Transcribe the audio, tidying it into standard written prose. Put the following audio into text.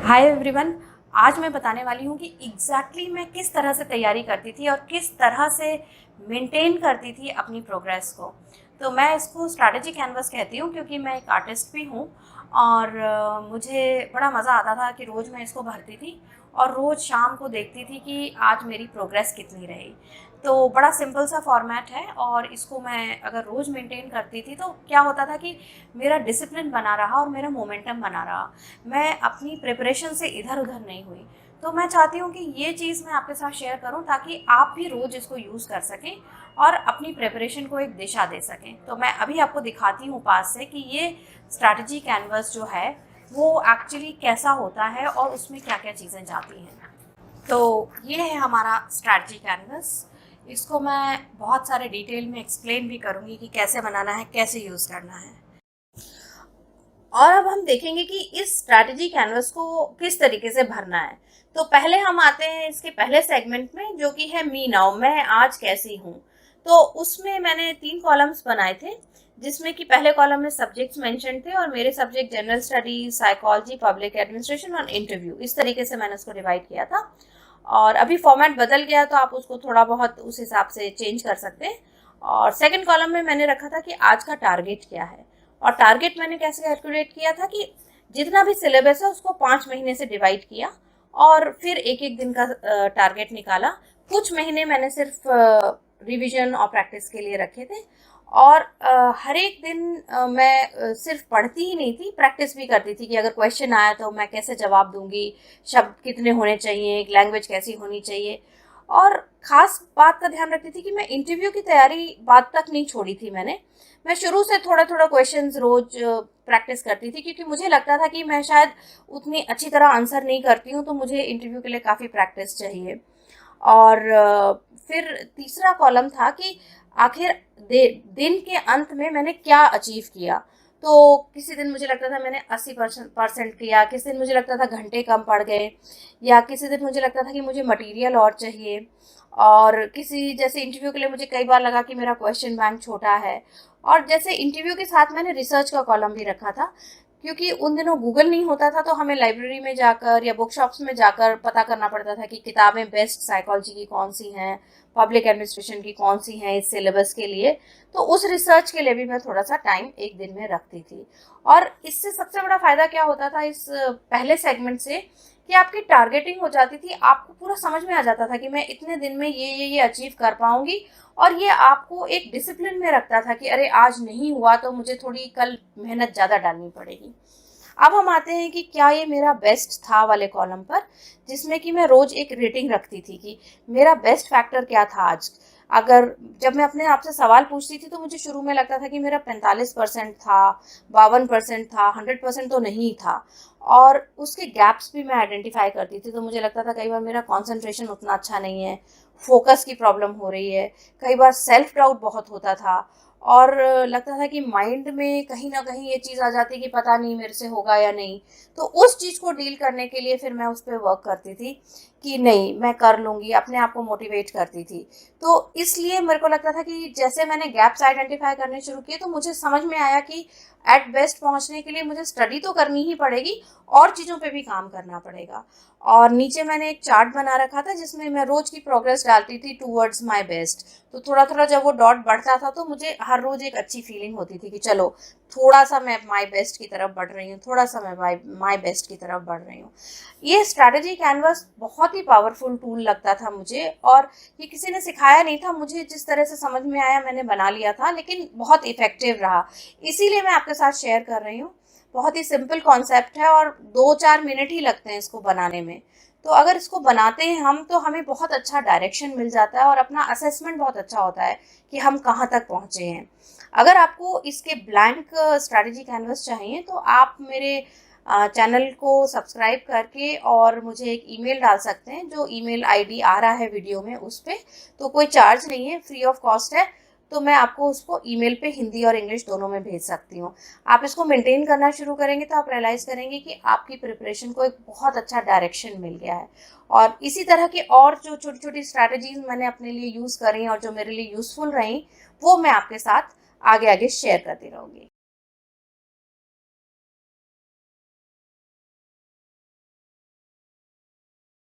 Hi everyone. आज मैं बताने वाली हूँ कि एग्जैक्टली मैं किस तरह से तैयारी करती थी और किस तरह से मेंटेन करती थी अपनी प्रोग्रेस को। तो मैं इसको स्ट्रैटेजी कैनवस कहती हूँ क्योंकि मैं एक आर्टिस्ट भी हूँ और मुझे बड़ा मज़ा आता था कि रोज़ मैं इसको भरती थी और रोज़ शाम को देखती थी कि आज मेरी प्रोग्रेस कितनी रही। तो बड़ा सिंपल सा फॉर्मेट है और इसको मैं अगर रोज़ मेंटेन करती थी तो क्या होता था कि मेरा डिसिप्लिन बना रहा और मेरा मोमेंटम बना रहा। मैं अपनी प्रिपरेशन से इधर उधर नहीं हुई। तो मैं चाहती हूँ कि ये चीज़ मैं आपके साथ शेयर करूँ ताकि आप भी रोज़ इसको यूज़ कर सकें और अपनी प्रिपरेशन को एक दिशा दे सकें। तो मैं अभी आपको दिखाती हूँ पास से कि ये स्ट्रैटेजी कैनवस जो है वो एक्चुअली कैसा होता है और उसमें क्या क्या चीज़ें जाती हैं। तो ये है हमारा स्ट्रैटेजी कैनवस। इसको मैं बहुत सारे डिटेल में एक्सप्लेन भी करूँगी कि कैसे बनाना है, कैसे यूज़ करना है। और अब हम देखेंगे कि इस स्ट्रैटेजी कैनवस को किस तरीके से भरना है। तो पहले हम आते हैं इसके पहले सेगमेंट में जो कि है मी नाउ, मैं आज कैसी हूँ। तो उसमें मैंने 3 कॉलम्स बनाए थे जिसमें कि पहले कॉलम में सब्जेक्ट्स मेंशन थे और मेरे subject general studies, psychology, public administration और इंटरव्यू, इस तरीके से मैंने उसको डिवाइड किया था। और अभी फॉर्मेट बदल गया तो आप उसको थोड़ा बहुत उस हिसाब से चेंज कर सकते हैं। और सेकंड कॉलम में मैंने रखा था कि आज का टारगेट क्या है। और टारगेट मैंने कैसे कैलकुलेट किया था कि जितना भी सिलेबस है उसको 5 महीने से डिवाइड किया और फिर एक एक दिन का टारगेट निकाला। कुछ महीने मैंने सिर्फ रिवीजन और प्रैक्टिस के लिए रखे थे और हर एक दिन मैं सिर्फ पढ़ती ही नहीं थी, प्रैक्टिस भी करती थी कि अगर क्वेश्चन आया तो मैं कैसे जवाब दूंगी, शब्द कितने होने चाहिए, लैंग्वेज कैसी होनी चाहिए। और ख़ास बात का ध्यान रखती थी कि मैं इंटरव्यू की तैयारी बाद तक नहीं छोड़ी थी। मैं शुरू से थोड़ा थोड़ा क्वेश्चंस रोज प्रैक्टिस करती थी क्योंकि मुझे लगता था कि मैं शायद उतनी अच्छी तरह आंसर नहीं करती हूँ, तो मुझे इंटरव्यू के लिए काफ़ी प्रैक्टिस चाहिए। और फिर तीसरा कॉलम था कि आखिर दिन के अंत में मैंने क्या अचीव किया। तो किसी दिन मुझे लगता था मैंने 80% किया, किसी दिन मुझे लगता था घंटे कम पड़ गए, या किसी दिन मुझे लगता था कि मुझे मटेरियल और चाहिए। और किसी जैसे इंटरव्यू के लिए मुझे कई बार लगा कि मेरा क्वेश्चन बैंक छोटा है। और जैसे इंटरव्यू के साथ मैंने रिसर्च का कॉलम भी रखा था क्योंकि उन दिनों गूगल नहीं होता था, तो हमें लाइब्रेरी में जाकर या बुक शॉप्स में जाकर पता करना पड़ता था कि किताबें बेस्ट साइकोलॉजी की कौन सी हैं, पब्लिक एडमिनिस्ट्रेशन की कौन सी हैं इस सिलेबस के लिए। तो उस रिसर्च के लिए भी मैं थोड़ा सा टाइम एक दिन में रखती थी। और इससे सबसे बड़ा फ़ायदा क्या होता था इस पहले सेगमेंट से कि आपकी टारगेटिंग हो जाती थी, आपको पूरा समझ में आ जाता था कि मैं इतने दिन में ये अचीव कर पाऊंगी। और ये आपको एक डिसिप्लिन में रखता था कि अरे आज नहीं हुआ तो मुझे थोड़ी कल मेहनत ज़्यादा डालनी पड़ेगी। अब हम आते हैं कि क्या ये मेरा बेस्ट था वाले कॉलम पर, जिसमें कि मैं रोज एक रेटिंग रखती थी कि मेरा बेस्ट फैक्टर क्या था आज। अगर जब मैं अपने आप से सवाल पूछती थी तो मुझे शुरू में लगता था कि मेरा 45% था, 52% था, 100% तो नहीं था। और उसके गैप्स भी मैं आइडेंटिफाई करती थी। तो मुझे लगता था कई बार मेरा कॉन्सेंट्रेशन उतना अच्छा नहीं है, फोकस की प्रॉब्लम हो रही है, कई बार सेल्फ डाउट बहुत होता था। और लगता था कि माइंड में कहीं ना कहीं ये चीज़ आ जाती कि पता नहीं मेरे से होगा या नहीं। तो उस चीज़ को डील करने के लिए फिर मैं उस पर वर्क करती थी कि नहीं मैं कर लूँगी, अपने आप को मोटिवेट करती थी। तो इसलिए मेरे को लगता था कि जैसे मैंने गैप्स आइडेंटिफाई करने शुरू किए तो मुझे समझ में आया कि एट बेस्ट पहुंचने के लिए मुझे स्टडी तो करनी ही पड़ेगी और चीज़ों पे भी काम करना पड़ेगा। और नीचे मैंने एक चार्ट बना रखा था जिसमें मैं रोज की प्रोग्रेस डालती थी टूवर्ड्स माय बेस्ट। तो थोड़ा थोड़ा जब वो डॉट बढ़ता था तो मुझे हर रोज एक अच्छी फीलिंग होती थी कि चलो थोड़ा सा मैं माय बेस्ट की तरफ बढ़ रही हूँ, थोड़ा सा मैं माय बेस्ट की तरफ बढ़ रही हूँ। ये स्ट्रैटेजी कैनवस बहुत ही पावरफुल टूल लगता था मुझे। और ये किसी ने सिखाया नहीं था मुझे, जिस तरह से समझ में आया मैंने बना लिया था, लेकिन बहुत इफेक्टिव रहा। इसीलिए मैं आपके साथ शेयर कर रही हूँ। बहुत ही सिंपल कॉन्सेप्ट है और 2-4 मिनट ही लगते हैं इसको बनाने में। तो अगर इसको बनाते हैं हम तो हमें बहुत अच्छा डायरेक्शन मिल जाता है और अपना असेसमेंट बहुत अच्छा होता है कि हम कहाँ तक पहुँचे हैं। अगर आपको इसके ब्लैंक स्ट्रैटेजी कैनवस चाहिए तो आप मेरे चैनल को सब्सक्राइब करके और मुझे एक ईमेल डाल सकते हैं। जो ईमेल आईडी आ रहा है वीडियो में उस पर, तो कोई चार्ज नहीं है, फ्री ऑफ कॉस्ट है। तो मैं आपको उसको ईमेल पे हिंदी और इंग्लिश दोनों में भेज सकती हूँ। आप इसको मेंटेन करना शुरू करेंगे तो आप रियलाइज़ करेंगे कि आपकी प्रिपरेशन को एक बहुत अच्छा डायरेक्शन मिल गया है। और इसी तरह के और जो छोटी छोटी स्ट्रैटेजीज मैंने अपने लिए यूज़ करी और जो मेरे लिए यूज़फुल रही वो मैं आपके साथ आगे आगे शेयर करती रहूँगी।